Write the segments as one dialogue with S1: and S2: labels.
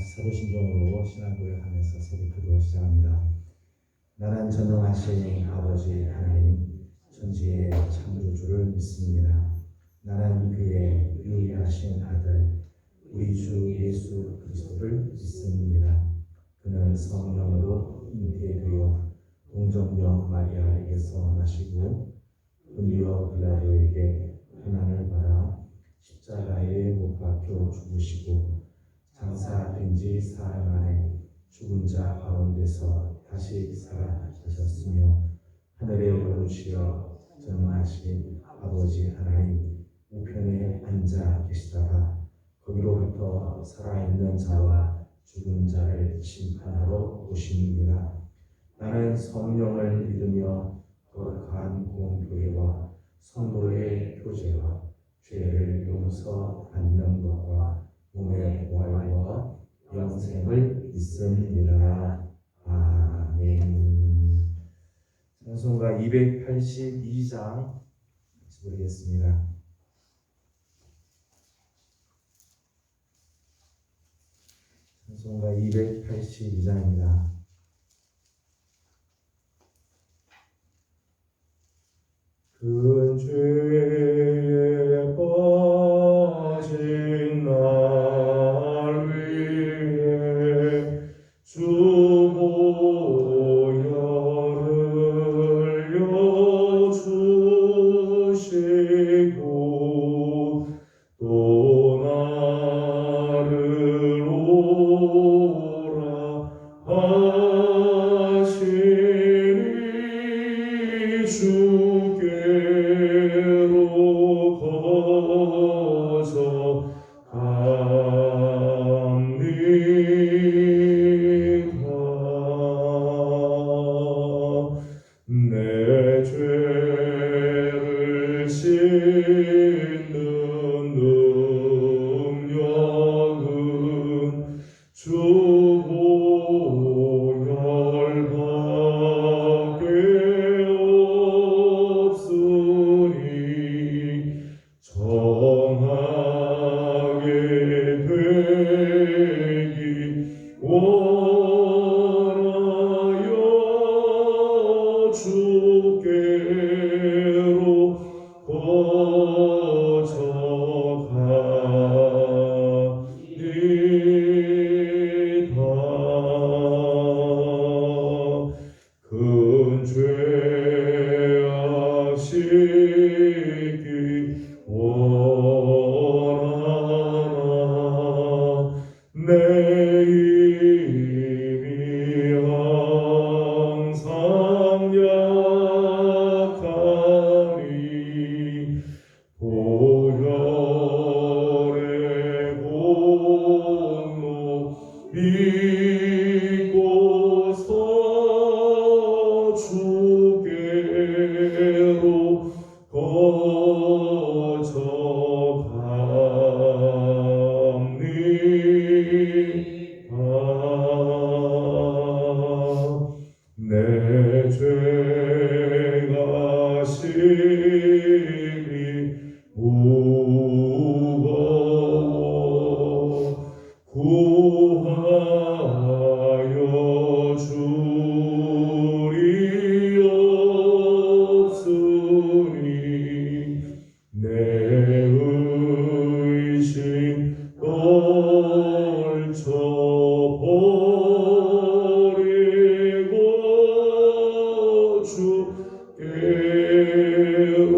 S1: 사도신경으로 신앙고백하면서 새벽기도 시작합니다. 나는 전능하신 아버지 하나님 천지의 창조주를 믿습니다. 나는 그의 유일하신 아들 우리 주 예수 그리스도를 믿습니다. 그는 성령으로 잉태되어 동정녀 마리아에게서 나시고 본디오 빌라도에게 고난을 받아 십자가에 못 박혀 죽으시고 장사된 지 사흘 만에 죽은 자 가운데서 다시 살아나셨으며 하늘에 오르시어 전능하신 아버지 하나님 우편에 앉아 계시다가 거기로부터 살아있는 자와 죽은 자를 심판하러 오십니다. 나는 성령을 믿으며 거룩한 공교회와 성도의 교제와 죄를 용서받는 것과 몸의 부활과 영생을 믿습니다. 아멘. 찬송가 282장 부르겠습니다. 찬송가 282장입니다. 큰 죄에 빠진 날 위해 주 보혈을 여주시고 또 나를 오라 하시니 주께로 거저 갑니다. 내 죄를 씻는 능력은 주 보혈밖에 없으니 정하게 되기 원하여 주께로 거저 갑니다. 큰 죄악 씻기 원하나 내 힘이 항상 약하니 보혈의 공로 믿고서 주께로 거저 갑니다. 내 죄가 심히 무거워 구하여 줄이 없으니 내 의심 떨쳐버리고 주께로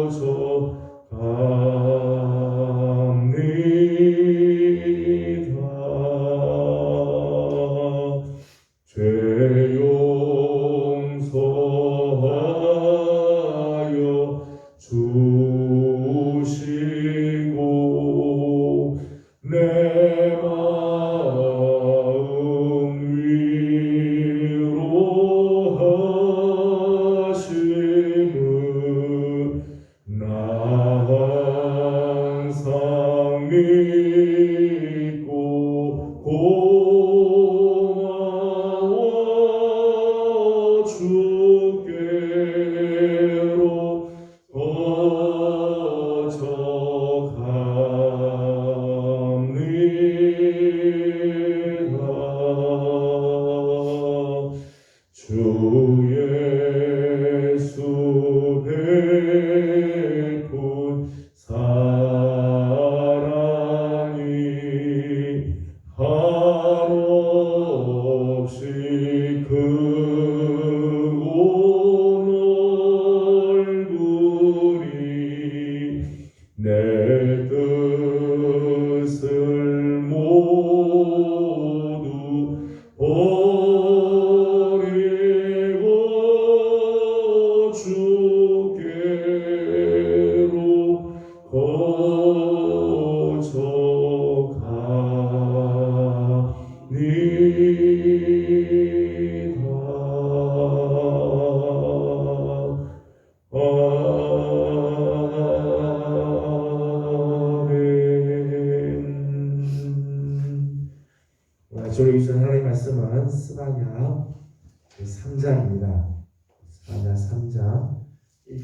S1: 거저 갑니다. 죄 용서하여 주시고 내 마음 위로하시고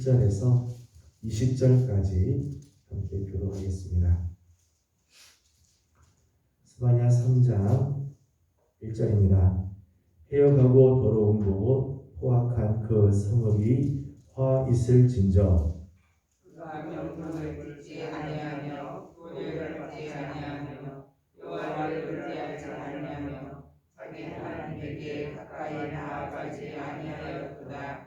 S2: 1절에서 20절까지 함께 교독하겠습니다. 스바냐 3장 1절입니다. 헤어가고 더러운 곳 포악한 그 성읍이 화 있을진저
S3: 그가 명령을 듣지 아니하며 도를 받지 아니하며 여호와를 의지하지 아니하며 자기 하나님에게 가까이 나아가지 아니하였도다.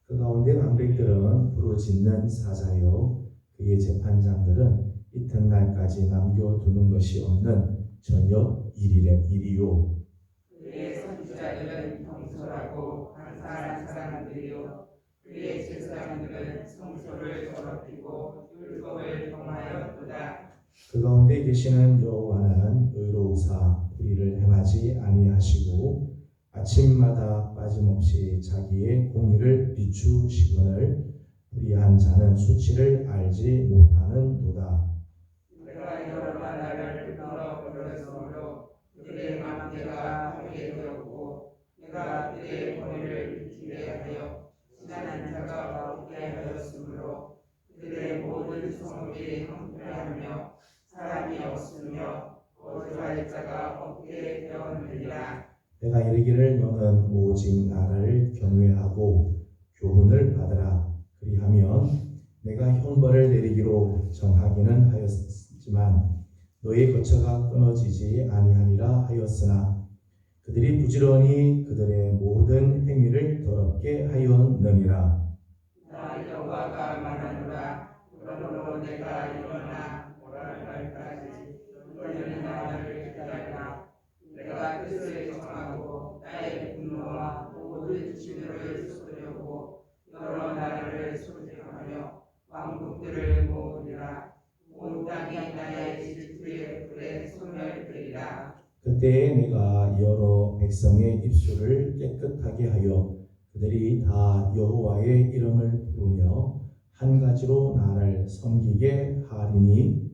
S2: 그 가운데 왕백들은 부르짖는 사자요 그의 재판장들은 이튿날까지 남겨두는 것이 없는 저녁 일이요
S3: 그의 선지자들은 경솔하고 간사한 사람들이요 그의 제사장들은 성소를 더럽히고 율법을 범하였도다.
S2: 그 가운데 계시는 여호와는 의로우사 불의를 행하지 아니하시고 아침마다 빠짐없이 자기의 공의를 비추시거늘 불의한 자는 수치를 알지 못하는도다.
S3: 내가 여호와 나를 끊어버렸으므로 그들의 맘대가 하게 되었고 내가 그들의 머리를 비키게 하여 지나는 자가 없게 하였으므로 그들의 모든 성읍이 황폐하며 사람이 없으며 거주할 자가 없게 되었느니라.
S2: 내가 이르기를 너는 오직 나를 경외하고 교훈을 받으라. 그리하면 내가 형벌을 내리기로 정하기는 하였지만 너의 거처가 끊어지지 아니하니라 하였으나 그들이 부지런히 그들의 모든 행위를 더럽게 하였느니라.
S3: 나 여호와가 말하노라. 그러므로 내가 일어나 오랄날까지 너희는 나를 기다리라. 내가 뜻을 정하고 나의 분노와 모든 진노를 쏟으려고 여러 나라를 소집하며 왕국들을 모으리라. 온 땅이 나의 질투의 불에 소멸되리라.
S2: 그때에 내가 여러 백성의 입술을 깨끗하게 하여 그들이 다 여호와의 이름을 부르며 한 가지로 나를 섬기게 하리니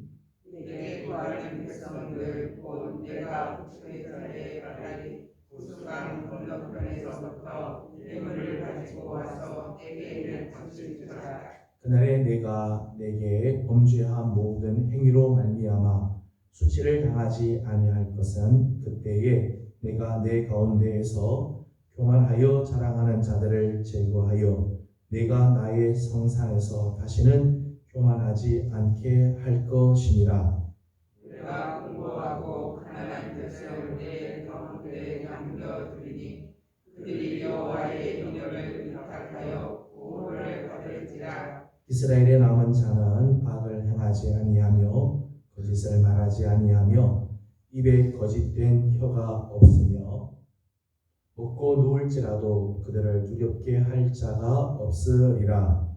S3: 내게 구하는 백성들 곧 내가 북쪽의 자리에 가라리 구수강 건너편에서부터 예물을 가지고 와서 내게 있는 것을 주라.
S2: 그날에 내가 내게 범죄한 모든 행위로 말미암아 수치를 당하지 아니할 것은 그때에 내가 내 가운데에서 교만하여 자랑하는 자들을 제거하여 내가 나의 성산에서 다시는 교만하지 않게 할 것이니라.
S3: 내가 공고하고 가난한 백성을 내 가운데 남겨두리니 그들이 여호와의 이름을 의탁하여 보호를 받을지라.
S2: 이스라엘의 남은 자는 악을 행하지 아니하며 거짓을 말하지 아니하며 입에 거짓된 혀가 없으며 먹고 누울지라도 그들을 두렵게 할 자가 없으리라.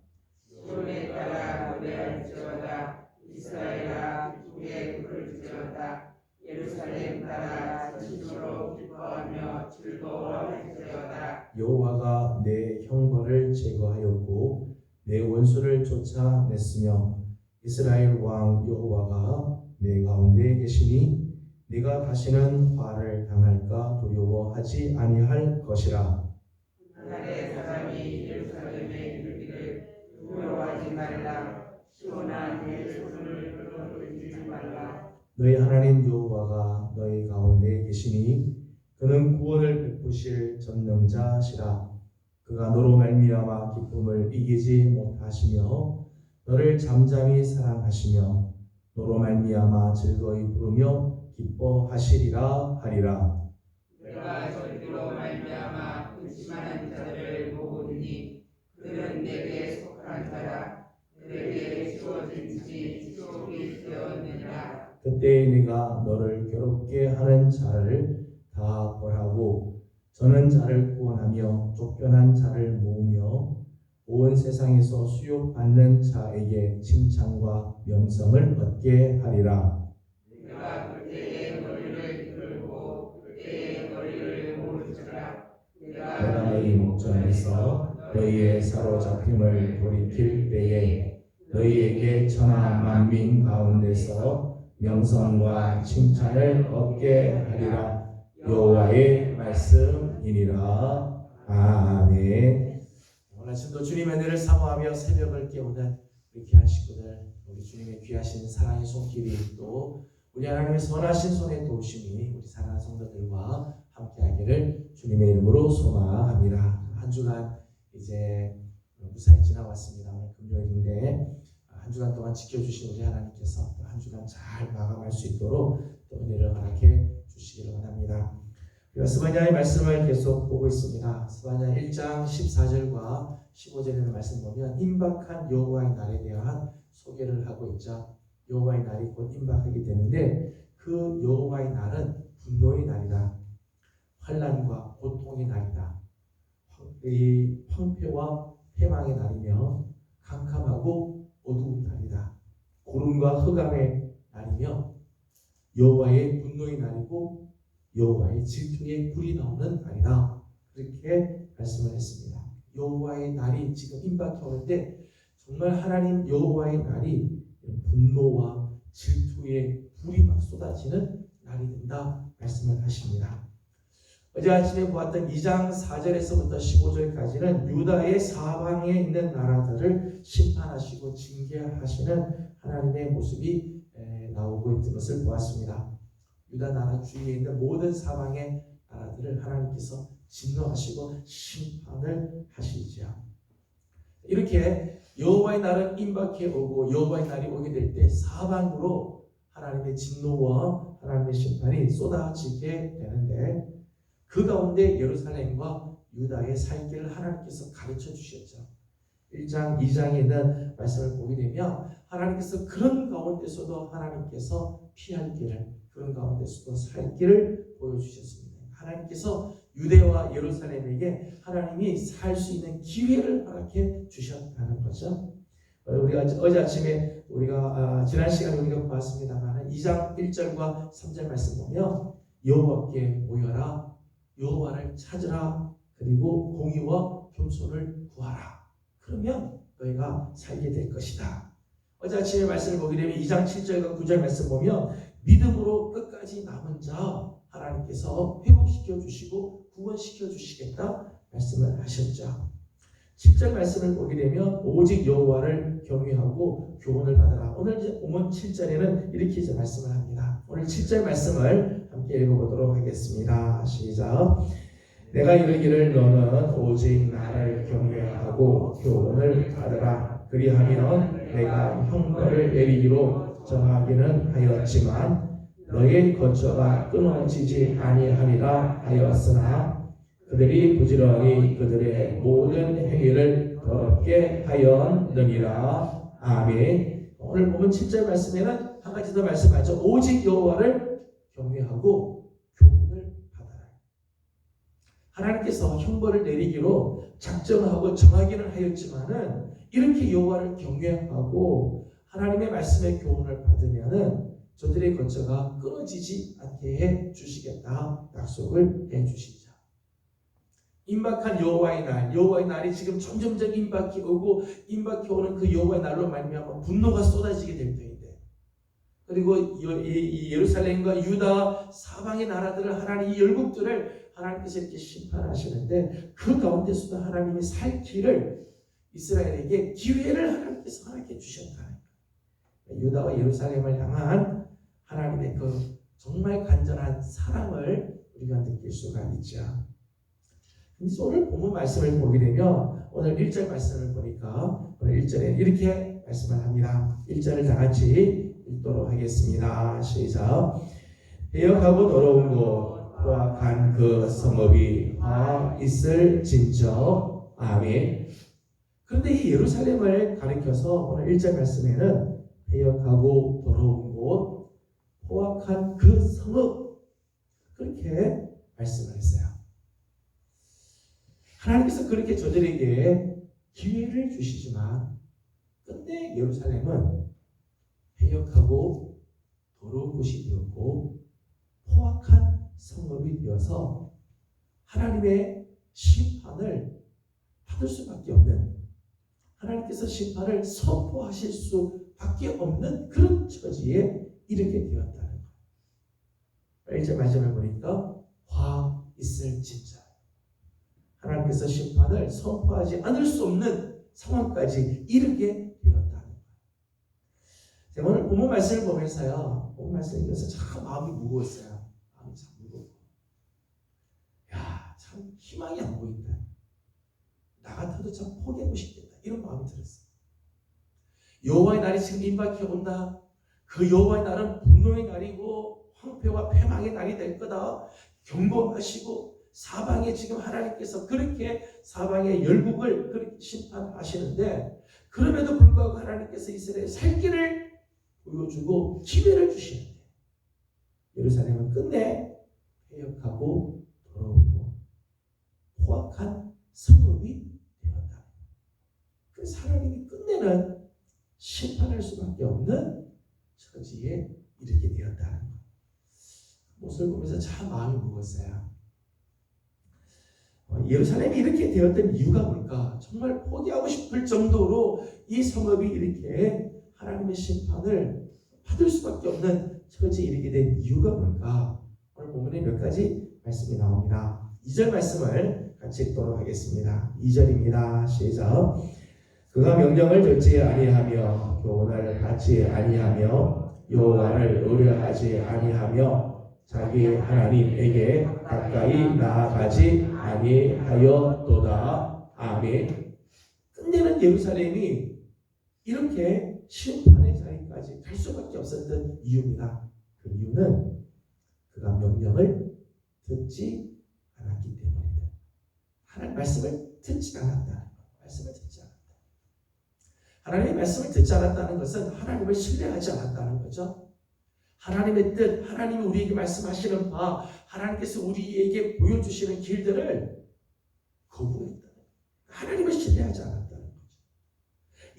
S3: 시온에 따라 노래할지어다. 이스라엘아 주의 불을 지어다. 예루살렘 따라 진심으로 기뻐하며 즐거워할지어다.
S2: 여호와가 내 형벌을 제거하였고 내 원수를 쫓아냈으며 이스라엘 왕 여호와가 내 가운데 계시니 네가 다시는 화를 당할까 두려워하지 아니할 것이라.
S3: 하늘의 사람이 예루살렘에 이르기를 두려워하지 말라. 시온아 내 손을 끌어올리지 말라.
S2: 너희 하나님 여호와가 너희 가운데 계시니 그는 구원을 베푸실 전능자시라. 그가 너로 말미암아 기쁨을 이기지 못하시며 너를 잠잠히 사랑하시며 너로 말미암아 즐거이 부르며 기뻐하시리라 하리라.
S3: 내가 저리로 말미암아 근심하는 자들을 모으리니 그들은 내게 속한 자라. 그들에게 주어진 지옥이 되었느니라.
S2: 그때 네가 너를 괴롭게 하는 자를 다 벌하고 저는 자를 구원하며 쫓겨난 자를 모으며 온 세상에서 수욕받는 자에게 칭찬과 명성을 얻게 하리라.
S3: 내가 그때의 머리를 들고 그때의 머리를 모으리라.
S2: 내가 너희 목전에서 너희의 사로잡힘을 돌이킬 때에 너희에게 천하 만민 가운데서 명성과 칭찬을 얻게 하리라. 여호와의 말씀이니라. 아멘. 오늘 아침도 주님의 은혜를 사모하며 새벽을 깨우는 우리 귀한 식구들, 우리 주님의 귀하신 사랑의 손길이 또 우리 하나님의 선하신 손의 도우심이 우리 사랑하는 성도들과 함께하기를 주님의 이름으로 소망합니다. 한 주간 이제 무사히 지나왔습니다. 오늘 금요일인데 한 주간 동안 지켜주신 우리 하나님께서 또 한 주간 잘 마감할 수 있도록 또 은혜를 허락해 주시기를 원합니다. 우리가 스바냐의 말씀을 계속 보고 있습니다. 스바냐 1장 14절과 15절에는 말씀 보면 임박한 여호와의 날에 대한 소개를 하고 있죠. 여호와의 날이 곧 임박하게 되는데 그 여호와의 날은 분노의 날이다. 환난과 고통의 날이다. 이 황폐와 패망의 날이며 캄캄하고 어두운 날이다. 구름과 흑암의 날이며 여호와의 분노의 날이고 여호와의 질투의 불이 나오는 날이다. 그렇게 말씀을 했습니다. 여호와의 날이 지금 임박해 오는데 정말 하나님 여호와의 날이 분노와 질투의 불이 막 쏟아지는 날이 된다 말씀을 하십니다. 어제 아침에 보았던 2장 4절에서부터 15절까지는 유다의 사방에 있는 나라들을 심판하시고 징계하시는 하나님의 모습이 나오고 있는 것을 보았습니다. 유다 나라 주위에 있는 모든 사방의 나라들을 하나님께서 진노하시고 심판을 하시지요. 이렇게 여호와의 날은 임박해 오고 여호와의 날이 오게 될 때 사방으로 하나님의 진노와 하나님의 심판이 쏟아지게 되는데 그 가운데 예루살렘과 유다의 살 길을 하나님께서 가르쳐 주셨죠. 1장, 2장에 있는 말씀을 보게 되면 하나님께서 그런 가운데서도 하나님께서 피할 길을, 그런 가운데서도 살 길을 보여주셨습니다. 하나님께서 유대와 예루살렘에게 하나님이 살 수 있는 기회를 허락해 주셨다는 거죠. 우리가 어제 아침에 우리가 지난 시간에 우리가 보았습니다만 2장 1절과 3절 말씀 보면 여호와께 모여라, 여호와를 찾으라, 그리고 공의와 겸손을 구하라. 그러면 너희가 살게 될 것이다. 어제 아침에 말씀을 보게 되면 2장 7절과 9절 말씀 보면 믿음으로 끝까지 남은 자 하나님께서 회복시켜 주시고 구원시켜 주시겠다 말씀을 하셨죠. 10절 말씀을 보게 되면 오직 여호와를 경외하고 교훈을 받으라. 오늘 이제 본문 7절에는 이렇게 이제 말씀을 합니다. 오늘 7절 말씀을 함께 읽어보도록 하겠습니다. 시작. 내가 이르기를 너는 오직 나를 경외하고 교훈을 받으라. 그리하면 내가 형벌을 내리기로 정하기는 하였지만 너의 거처가 끊어지지 아니하리라 하였으나 그들이 부지런히 그들의 모든 행위를 더럽게 하였느니라. 아멘. 오늘 보면 7절 말씀에는 한 가지 더 말씀하죠. 오직 여호와를 경외하고 교훈을 받아라. 하나님께서 형벌을 내리기로 작정하고 정하기는 하였지만은 이렇게 여호와를 경외하고 하나님의 말씀의 교훈을 받으면은 저들의 거처가 끊어지지 않게 해 주시겠다 약속을 해 주시죠. 임박한 여호와의 날, 여호와의 날이 지금 점점점 임박해 오고 임박해 오는 그 여호와의 날로 말미암아 분노가 쏟아지게 될 때인데, 그리고 이 예루살렘과 유다 사방의 나라들을 하나님, 이 열국들을 하나님께서 이렇게 심판하시는데 그 가운데서도 하나님이 살 길을 이스라엘에게 기회를 하나님께서 허락해 주셨다. 유다와 예루살렘을 향한 하나님의 그 정말 간절한 사랑을 우리가 느낄 수가 있죠. 그래서 오늘 본문 말씀을 보게 되면 오늘 1절 말씀을 보니까 오늘 1절에 이렇게 말씀을 합니다. 1절을 다 같이 읽도록 하겠습니다. 시작. 배역하고 더러운 곳 포악한 그 성읍이 있을 진저. 아멘. 그런데 이 예루살렘을 가리켜서 오늘 1절 말씀에는 배역하고 더러운 곳 포악한 그 성읍, 그렇게 말씀을 했어요. 하나님께서 그렇게 저들에게 기회를 주시지만 끝내 예루살렘은 배역하고 더러운 곳이 되었고 포악한 성읍이 되어서 하나님의 심판을 받을 수밖에 없는, 하나님께서 심판을 선포하실 수밖에 없는 그런 처지에 이르게 되었다는 거예요. 이제 말씀을 보니까 화 있을 진짜. 하나님께서 심판을 선포하지 않을 수 없는 상황까지 이르게 되었다는 거예요. 제가 오늘 본문 말씀을 보면서요, 본문 말씀을 보면서 참 마음이 무거웠어요. 마음이 참 무겁고, 야, 참 희망이 안 보인다. 나 같아도 참 포기하고 싶겠다. 이런 마음이 들었어요. 여호와의 날이 지금 임박해 온다. 그 여호와의 날은 분노의 날이고 황폐와 패망의 날이 될 거다. 경고하시고 사방에 지금 하나님께서 그렇게 사방의 열국을 그렇게 심판하시는데, 그럼에도 불구하고 하나님께서 이스라엘 살 길을 보여주고 기회를 주시는데 예루살렘은 끝내 패역하고 더러우고 포악한 성읍이 되었다. 그래서 하나님이 끝내는 심판할 수밖에 없는 처지에 이르게 되었다는 것. 모습을 보면서 참 마음이 무거웠어요. 예루살렘이 이렇게 되었던 이유가 뭘까? 정말 포기하고 싶을 정도로 이 성읍이 이렇게 하나님의 심판을 받을 수밖에 없는 처지에 이르게 된 이유가 뭘까? 오늘 본문에 몇 가지 말씀이 나옵니다. 2절 말씀을 같이 읽도록 하겠습니다. 2절입니다. 시작. 그가 명령을 듣지 아니하며 교훈을 받지 아니하며 여호와를 의뢰하지 아니하며 자기 하나님에게 가까이 나아가지 아니하였도다. 아멘. 끝내는 예루살렘이 이렇게 심판의 자리까지 갈 수밖에 없었던 이유입니다. 그 이유는 그가 명령을 듣지 않았기 때문이다. 하나님 말씀을 듣지 않았다. 말씀을 듣지 않았다. 하나님의 말씀을 듣지 않았다는 것은 하나님을 신뢰하지 않았다는 거죠. 하나님의 뜻, 하나님이 우리에게 말씀하시는 바, 하나님께서 우리에게 보여주시는 길들을 거부했다. 하나님을 신뢰하지 않았다는 거죠.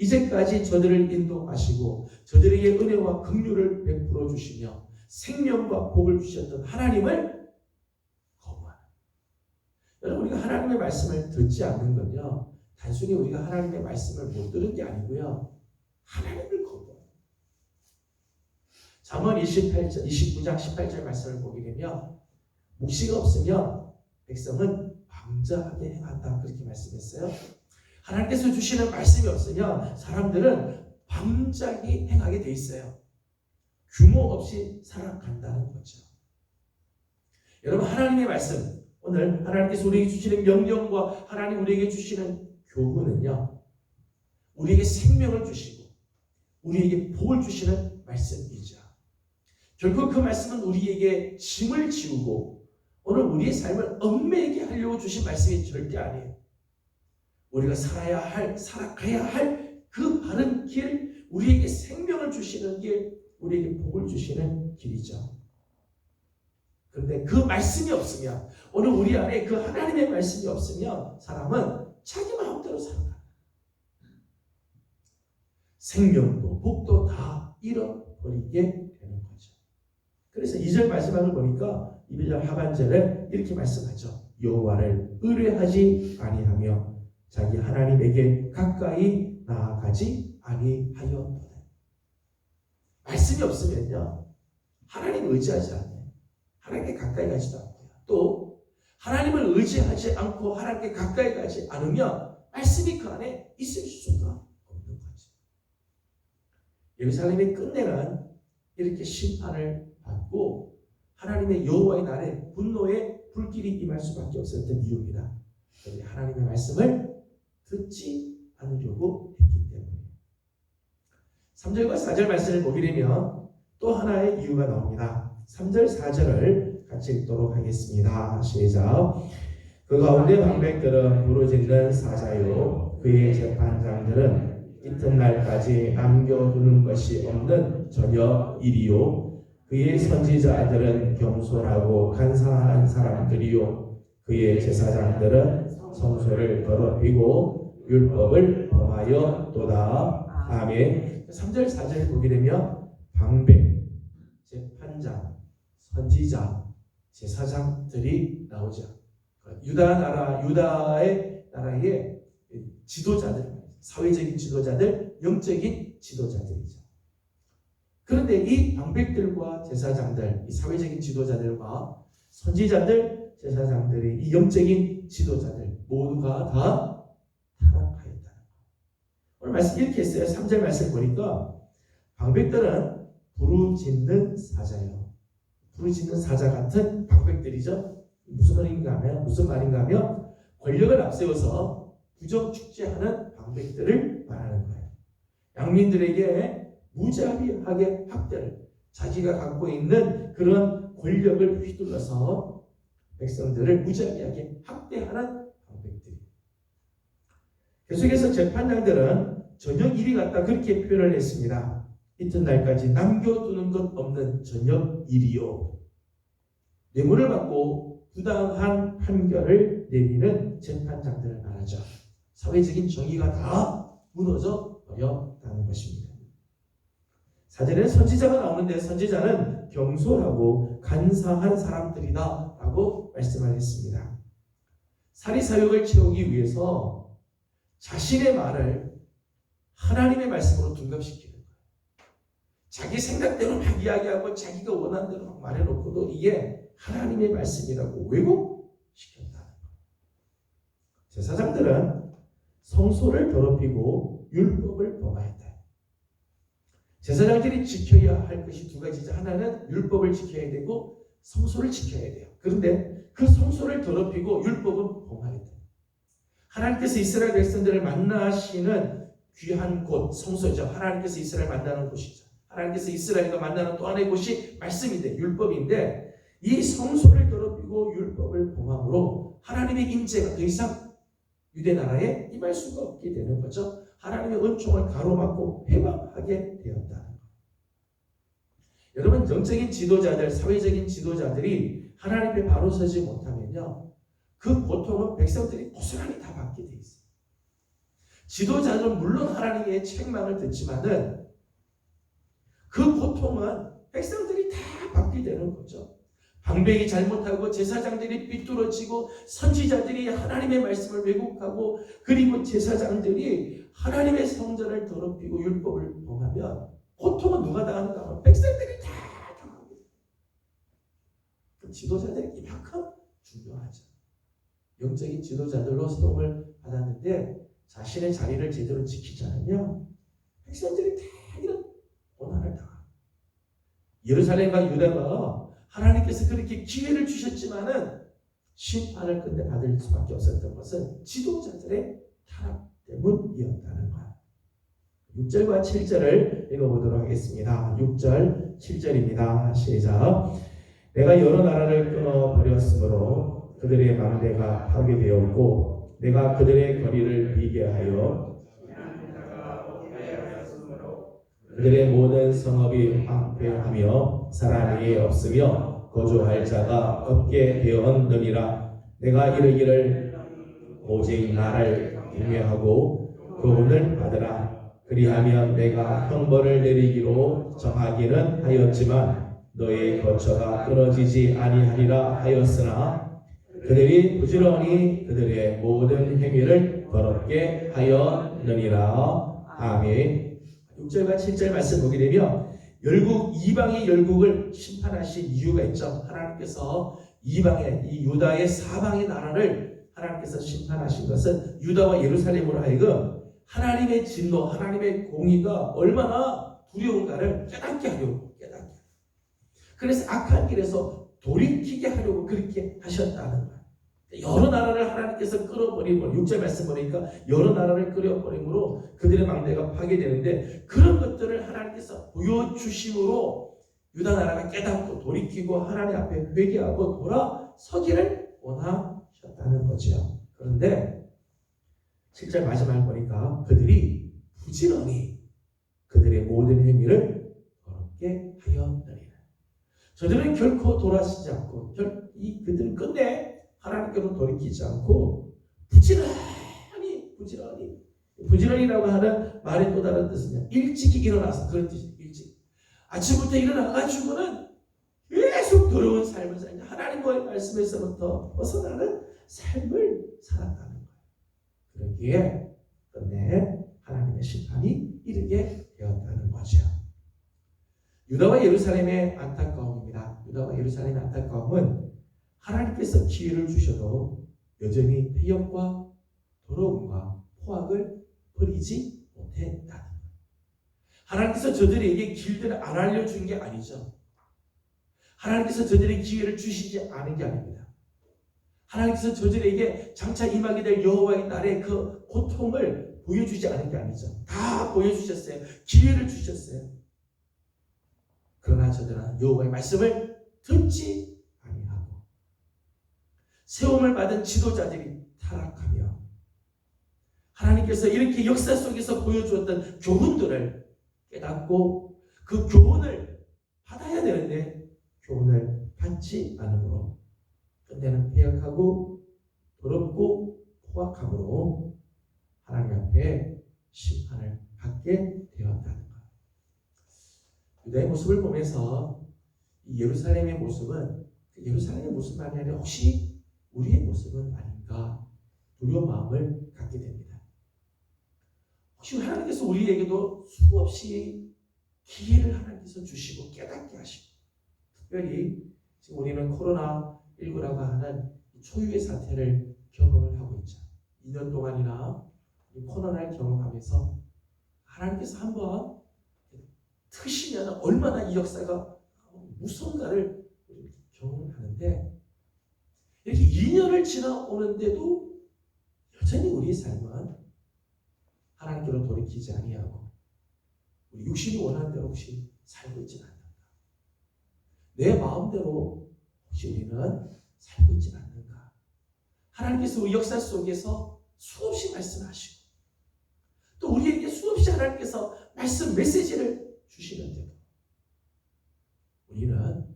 S2: 이제까지 저들을 인도하시고 저들에게 은혜와 긍휼을 베풀어 주시며 생명과 복을 주셨던 하나님을 거부하는. 여러분, 우리가 하나님의 말씀을 듣지 않는 건요, 단순히 우리가 하나님의 말씀을 못 들은 게 아니고요, 하나님을 거부하는. 잠언 29장 18절 말씀을 보게 되면 묵시가 없으면 백성은 방자하게 행한다, 그렇게 말씀했어요. 하나님께서 주시는 말씀이 없으면 사람들은 방자하게 행하게 돼 있어요. 규모 없이 살아간다는 거죠. 여러분, 하나님의 말씀, 오늘 하나님께서 우리에게 주시는 명령과 하나님 우리에게 주시는 교훈은요, 우리에게 생명을 주시고 우리에게 복을 주시는 말씀이죠. 결국 그 말씀은 우리에게 짐을 지우고 오늘 우리의 삶을 얽매이게 하려고 주신 말씀이 절대 아니에요. 우리가 살아가야 할 그 바른 길, 우리에게 생명을 주시는 길, 우리에게 복을 주시는 길이죠. 그런데 그 말씀이 없으면, 오늘 우리 안에 그 하나님의 말씀이 없으면 사람은 자기 마음대로 살아가요. 생명도 복도 다 잃어버리게 되는 거죠. 그래서 2절 마지막을 보니까 1절 하반절에 이렇게 말씀하죠. 여호와를 의뢰하지 아니하며 자기 하나님에게 가까이 나아가지 아니하였도다. 말씀이 없으면요, 하나님 의지하지 않아요. 하나님께 가까이 가지도 않고요. 또 하나님을 의지하지 않고 하나님께 가까이 가지 않으면 말씀이 그 안에 있을 수가 없는 거죠. 예루살렘이 끝내는 이렇게 심판을 받고 하나님의 여호와의 날에 분노의 불길이 임할 수밖에 없었던 이유입니다. 그런데 하나님의 말씀을 듣지 않으려고 했기 때문에. 3절과 4절 말씀을 보게 되면 또 하나의 이유가 나옵니다. 3절 4절을 같이 읽도록 하겠습니다. 시작. 그 가운데 방백들은 부르짖는 사자요 그의 재판장들은 이튿날까지 남겨두는 것이 없는 저녁 일이요 그의 선지자들은 겸손하고 간사한 사람들이요 그의 제사장들은 성소를 더럽히고 율법을 범하였도다. 아멘. 3절 4절을 보게 되면 방백, 재판장, 선지자, 제사장들이 나오죠. 유다의 나라의 지도자들, 사회적인 지도자들, 영적인 지도자들이죠. 그런데 이 방백들과 제사장들, 이 사회적인 지도자들과 선지자들, 제사장들이 이 영적인 지도자들 모두가 다 타락하였다는 것. 오늘 말씀 이렇게 했어요. 3절 말씀 보니까 방백들은 부르짖는 사자예요. 부르짖는 사자 같은 방백들이죠. 무슨 말인가 하면 권력을 앞세워서 부정축제하는 방백들을 말하는 거예요. 양민들에게 무자비하게 학대를, 자기가 갖고 있는 그런 권력을 휘둘러서 백성들을 무자비하게 학대하는 방백들. 계속해서 재판장들은 저녁 일이 같다 그렇게 표현을 했습니다. 이튿날까지 남겨두는 것 없는 저녁 일이요. 뇌물을 받고 부당한 판결을 내리는 재판장들을 말하죠. 사회적인 정의가 다 무너져 버렸다는 것입니다. 사전에 선지자가 나오는데 선지자는 경솔하고 간사한 사람들이다 라고 말씀을 했습니다. 사리사욕을 채우기 위해서 자신의 말을 하나님의 말씀으로 둔갑시키는 거예요. 자기 생각대로 막 이야기하고 자기가 원하는 대로 막 말해놓고도 이게 하나님의 말씀이라고 왜곡시켰다는 거예요. 제사장들은 성소를 더럽히고 율법을 범하였다. 제사장들이 지켜야 할 것이 두 가지죠. 하나는 율법을 지켜야 되고 성소를 지켜야 돼요. 그런데 그 성소를 더럽히고 율법은 범하였다. 하나님께서 이스라엘 백성들을 만나시는 귀한 곳, 성소죠. 하나님께서 이스라엘 만나는 곳이죠. 하나님께서 이스라엘과 만나는 또 하나의 곳이 말씀인데, 율법인데, 이 성소를 더럽히고 율법을 범함으로 하나님의 임재가 더 이상 유대 나라에 임할 수가 없게 되는 거죠. 하나님의 은총을 가로막고 회방하게 되었다는 것. 여러분, 영적인 지도자들, 사회적인 지도자들이 하나님 앞에 바로 서지 못하면요, 그 고통은 백성들이 고스란히 다 받게 돼 있어요. 지도자들은 물론 하나님의 책망을 듣지만은 그 고통은 백성들이 다 받게 되는 거죠. 방백이 잘못하고 제사장들이 삐뚤어지고 선지자들이 하나님의 말씀을 왜곡하고 그리고 제사장들이 하나님의 성전을 더럽히고 율법을 범하면 고통은 누가 당하는가 하면 백성들이 다 당합니다. 그 지도자들이 이만큼 중요하죠. 영적인 지도자들로 세움을 받았는데 자신의 자리를 제대로 지키지 않으면 백성들이 다 이런 고난을 당합니다. 예루살렘과 유다가 하나님께서 그렇게 기회를 주셨지만은 심판을 끝내 받을 수밖에 없었던 것은 지도자들의 타락 때문이었다는 것. 6절과 7절을 읽어보도록 하겠습니다. 6절, 7절입니다. 시작. 내가 여러 나라를 끊어버렸으므로 그들의 망대가 파괴되었고 내가 그들의 거리를 비게 하여 그들의 모든 성읍이 황폐하며 사람이 없으며 거주할 자가 없게 되었느니라. 내가 이르기를 오직 나를 경외하고 구원을 받으라. 그리하면 내가 형벌을 내리기로 정하기는 하였지만 너의 거처가 끊어지지 아니하리라 하였으나 그들이 부지런히 그들의 모든 행위를 더럽게 하였느니라. 아멘. 6절과 7절 말씀 보게 되면 이방의 열국을 심판하신 이유가 있죠. 하나님께서 이방의 이 유다의 사방의 나라를 하나님께서 심판하신 것은 유다와 예루살렘으로 하여금 하나님의 진노, 하나님의 공의가 얼마나 두려운가를 깨닫게 하려고. 그래서 악한 길에서 돌이키게 하려고 그렇게 하셨다는 거예요. 여러 나라를 하나님께서 끌어버리고 6절 말씀 보니까 여러 나라를 끌어버림으로 그들의 망대가 파괴되는데 그런 것들을 하나님께서 보여주심으로 유다 나라가 깨닫고 돌이키고 하나님 앞에 회개하고 돌아서기를 원하셨다는 거죠. 그런데 7절 마지막을 보니까 그들이 부지런히 그들의 모든 행위를 더럽게 하였느니라. 저들은 결코 돌아서지 않고 그들은 끝내 하나님께로 돌이키지 않고 부지런히라고 하는 말의 또 다른 뜻은요, 일찍이 일어나서 그런 뜻이에요. 일찍 아침부터 일어나가지고는 계속 더러운 삶을 살자 하나님과의 말씀에서부터 벗어나는 삶을 살았다는 거예요. 그러기에 끝내 하나님의 심판이 이르게 되었다는 거죠. 유다와 예루살렘의 안타까움입니다. 유다와 예루살렘의 안타까움은 하나님께서 기회를 주셔도 여전히 폐역과 더러움과 포악을 버리지 못했다는 것. 하나님께서 저들에게 길들을 안 알려준 게 아니죠. 하나님께서 저들에게 기회를 주시지 않은 게 아닙니다. 하나님께서 저들에게 장차 임하게 될 여호와의 날의 그 고통을 보여주지 않은 게 아니죠. 다 보여주셨어요. 기회를 주셨어요. 그러나 저들은 여호와의 말씀을 듣지 아니하고 세움을 받은 지도자들이 타락하며 하나님께서 이렇게 역사 속에서 보여주었던 교훈들을 깨닫고 그 교훈을 받아야 되는데 교훈을 받지 않으므로 끝내는 폐역하고 더럽고 포악함으로 하나님 앞에 심판을 받게 되었다는 것. 유다의 모습을 보면서 이 예루살렘의 모습은 예루살렘의 모습만이 아니라 혹시 우리의 모습은 아닌가 두려운 마음을 갖게 됩니다. 혹시 하나님께서 우리에게도 수없이 기회를 하나님께서 주시고 깨닫게 하시고 특별히 지금 우리는 코로나19라고 하는 초유의 사태를 경험을 하고 있죠. 2년 동안이나 이 코로나를 경험하면서 하나님께서 한번 트시면 얼마나 이 역사가 무서운가를 경험을 하는데 이렇게 2년을 지나오는데도 여전히 우리의 삶은 하나님께로 돌이키지 아니하고 우리 육신이 원하는 대로 혹시 살고 있지는 않는가? 내 마음대로 혹시 우리는 살고 있지는 않는가? 하나님께서 우리 역사 속에서 수없이 말씀하시고 또 우리에게 수없이 하나님께서 말씀 메시지를 주시는데도 우리는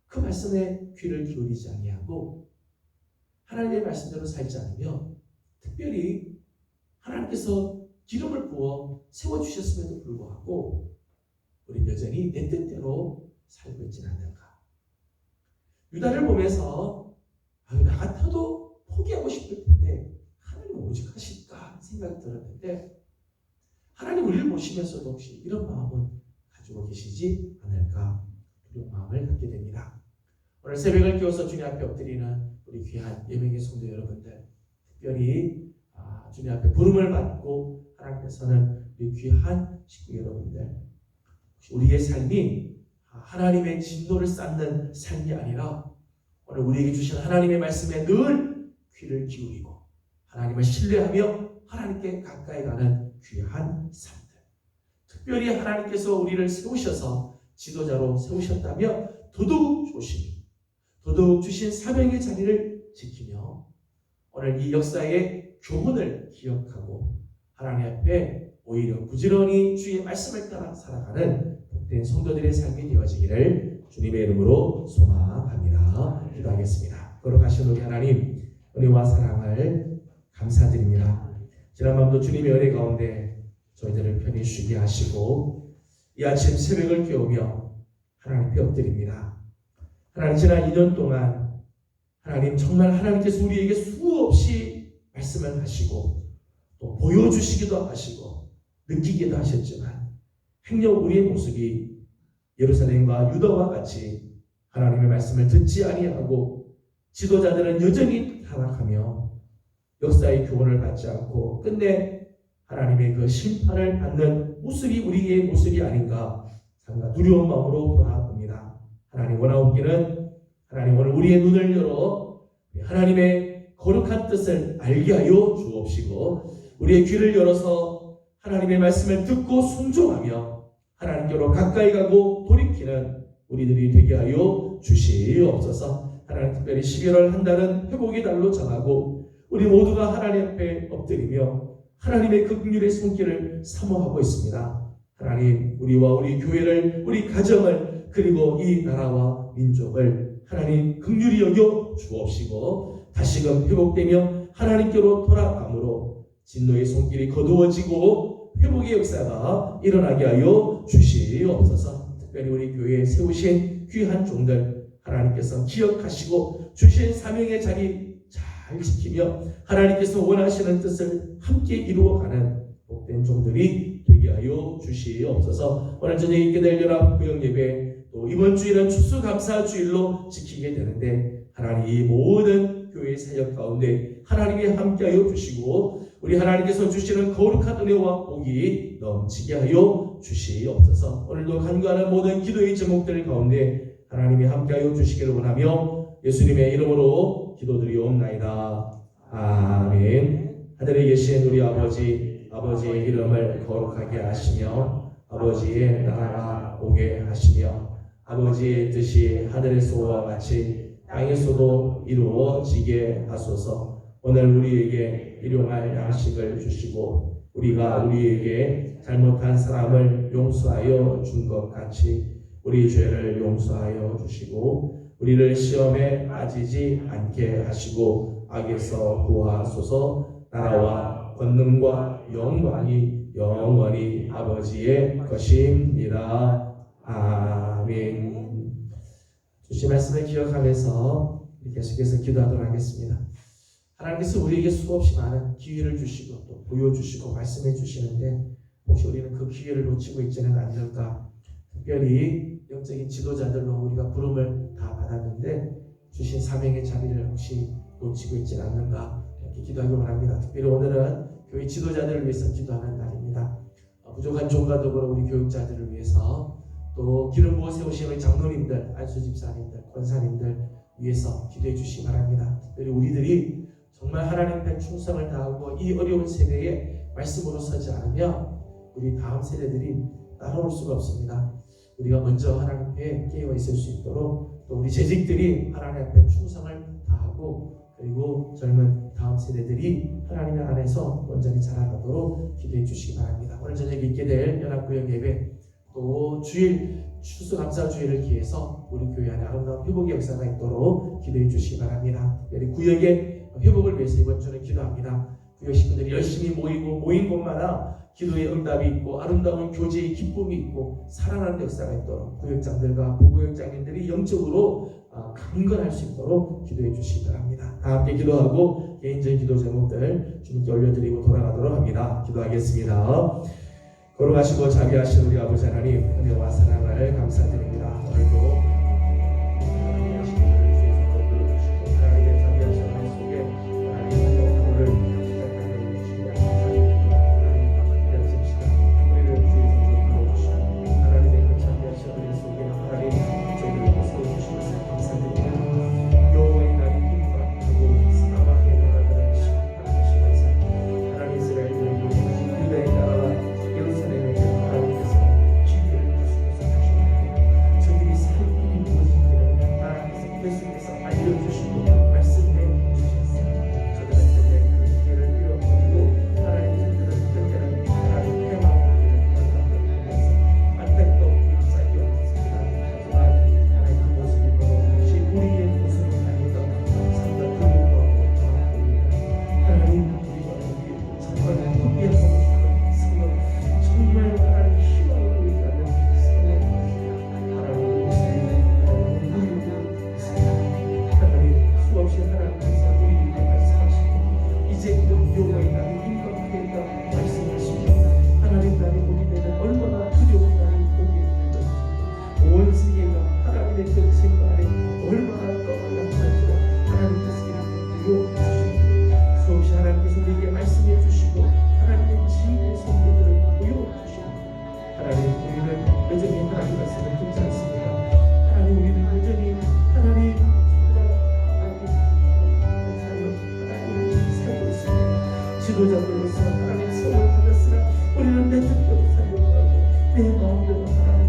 S2: 그 말씀에 귀를 기울이지 아니하고 하나님의 말씀대로 살지 않으며 특별히 하나님께서 기름을 부어 세워주셨음에도 불구하고 우리는 여전히 내 뜻대로 살고 있지는 않는가. 유다를 보면서 나 같아도 포기하고 싶을 텐데 하나님 오직 하실까 생각이 들었는데 하나님 우리를 보시면서도 혹시 이런 마음은 가지고 계시지 않을까 두려운 마음을 갖게 됩니다. 오늘 새벽을 깨워서 주님 앞에 엎드리는 우리 귀한 예명의 성도 여러분들 특별히 주님 앞에 부름을 받고 하나님께서는 우리 귀한 식구 여러분들 우리의 삶이 하나님의 진노를 쌓는 삶이 아니라 오늘 우리에게 주신 하나님의 말씀에 늘 귀를 기울이고 하나님을 신뢰하며 하나님께 가까이 가는 귀한 삶들 특별히 하나님께서 우리를 세우셔서 지도자로 세우셨다며 더더욱 조심히 더더욱 주신 사명의 자리를 지키며 오늘 이 역사의 교훈을 기억하고 하나님 앞에 오히려 부지런히 주의 말씀을 따라 살아가는 복된 성도들의 삶이 되어지기를 주님의 이름으로 소망합니다. 기도하겠습니다. 거룩하신 우리 하나님 은혜와 사랑을 감사드립니다. 지난 밤도 주님의 은혜 가운데 저희들을 편히 쉬게 하시고 이 아침 새벽을 깨우며 하나님 앞에 엎드립니다. 하나님 지난 2년 동안 하나님 정말 하나님께서 우리에게 수없이 말씀을 하시고 또 보여주시기도 하시고 느끼기도 하셨지만 행여 우리의 모습이 예루살렘과 유다와 같이 하나님의 말씀을 듣지 아니하고 지도자들은 여전히 타락하며 역사의 교훈을 받지 않고 끝내 하나님의 그 심판을 받는 모습이 우리의 모습이 아닌가 상당히 두려운 마음으로 돌아봅니다. 하나님 원하옵기는 하나님 오늘 우리의 눈을 열어 하나님의 거룩한 뜻을 알게 하여 주옵시고 우리의 귀를 열어서 하나님의 말씀을 듣고 순종하며 하나님께로 가까이 가고 돌이키는 우리들이 되게 하여 주시옵소서. 하나님 특별히 11월 한 달은 회복의 달로 정하고 우리 모두가 하나님 앞에 엎드리며 하나님의 그 긍휼의 손길을 사모하고 있습니다. 하나님 우리와 우리 교회를 우리 가정을 그리고 이 나라와 민족을 하나님 긍휼히 여겨 주옵시고 다시금 회복되며 하나님께로 돌아감으로 진노의 손길이 거두어지고 회복의 역사가 일어나게 하여 주시옵소서. 특별히 우리 교회에 세우신 귀한 종들 하나님께서 기억하시고 주신 사명의 자리 잘 지키며 하나님께서 원하시는 뜻을 함께 이루어가는 복된 종들이 되게 하여 주시옵소서. 오늘 저녁에 있게 될 연합 구역 예배 또 이번 주일은 추수감사주일로 지키게 되는데 하나님 이 모든 교회 사역 가운데 하나님이 함께하여 주시고 우리 하나님께서 주시는 거룩한 은혜와 복이 넘치게 하여 주시옵소서. 오늘도 간구하는 모든 기도의 제목들 가운데 하나님이 함께하여 주시기를 원하며 예수님의 이름으로 기도드리옵나이다. 아멘. 하늘에 계신 우리 아버지의 이름을 거룩하게 하시며 아버지의 나라가 오게 하시며 아버지의 뜻이 하늘에서와 같이 땅에서도 이루어지게 하소서. 오늘 우리에게 일용할 양식을 주시고 우리가 우리에게 잘못한 사람을 용서하여 준 것 같이 우리 죄를 용서하여 주시고 우리를 시험에 빠지지 않게 하시고 악에서 구하소서. 나라와 권능과 영광이 영원히 아버지의 것입니다. 아멘. 주신 말씀을 기억하면서 계속해서 기도하도록 하겠습니다. 하나님께서 우리에게 수없이 많은 기회를 주시고 또 보여주시고 말씀해 주시는데 혹시 우리는 그 기회를 놓치고 있지는 않을까? 특별히 영적인 지도자들로 우리가 부름을 다 받았는데 주신 사명의 자리를 혹시 놓치고 있지는 않는가? 이렇게 기도하기 원합니다. 특별히 오늘은 교회 지도자들을 위해서 기도하는 날입니다. 부족한 종과 더불어 우리 교육자들을 위해서 또 기름 부어 세우신 우리 장로님들, 안수집사님들, 권사님들 위해서 기도해 주시기 바랍니다. 특별히 우리들이 정말 하나님 앞에 충성을 다하고 이 어려운 세대에 말씀으로 서지 않으면 우리 다음 세대들이 따라올 수가 없습니다. 우리가 먼저 하나님 앞에 깨어 있을 수 있도록 또 우리 재직들이 하나님 앞에 충성을 다하고 그리고 젊은 다음 세대들이 하나님 안에서 온전히 자라가도록 기도해 주시기 바랍니다. 오늘 저녁에 있게 될 연합구역 예배 또 주일 추수감사주일을 기해서 우리 교회 안에 아름다운 회복의 역사가 있도록 기도해 주시기 바랍니다. 특별히 구역의 회복을 위해서 이번 주는 기도합니다. 구역 식구들이 열심히 모인 곳마다 기도의 응답이 있고 아름다운 교제의 기쁨이 있고 사랑하는 역사가 있도록 구역장들과 부구역장님들이 영적으로 강건할 수 있도록 기도해 주시기 바랍니다. 다 함께 기도하고 개인적인 기도 제목들 주님께 올려드리고 돌아가도록 합니다. 기도하겠습니다. 거룩하시고 자비하신 우리 아버지 하나님 은혜와 사랑을 감사드립니다. 오늘도 하나님의 식구들을 주의소로 불러주시고 하나님의 자비하신 은혜 속에 하나님의 오늘을 시작하여 주시며 감사드립니다. 하나님 한번 기다리십시다. 우리를 주의소로 불러주시고 하나님의 그 자비하신 은혜 속에 하나님 저희를 세워주신 것을 감사드립니다. 여호와의 날이 임박하고 사막의 나라들을 심판하시면서 하나님 이스라엘을 이루신 유다의 나라와 예루살렘에게 하나님께서 기회를 주시면서 주시옵니다. 저들이 살 길이 무엇인지를 하나님께서 계속해서 알려주시고 말씀해 주셨습니다. 저들한테 그 기회를 잃어버리고 하나님 저들은 그때는 하나님 해방하기를 원하면서 안타깝고 쌓여 있습니다. 하지만 하나님 그 모습이 바로 혹시 우리의 모습은 아니다. 상당히 두려워하고 하나님 우리가 정말 포기하고 정말 하나님 희망을 위하는 하나님 모습이 하나님 수없이 하나님께서 우리에게 말씀하시고 이제 곧 여호와의 날이 임박하리라 말씀하시며 하나님 날이 보게 되면 얼마나 두려운 날이 보게 되는지 온 세계가 하나님의 격심 아래 얼마나 떠나가는지라 하나님께서 이렇게 보여주시고 수없이 하나님께서 우리에게 말씀해 주시고 하나님의 지혜의 선배들을 보여주시고 하나님 우리는 여전히 하나님 말씀을 듣지 않습니다. 하나님 우리는 여전히 하나님 삶을 살고 있습니다. 지도자들로서 하나님 성을 받았으나 우리는 내 뜻대로 살려고 하고 내 마음대로 하나님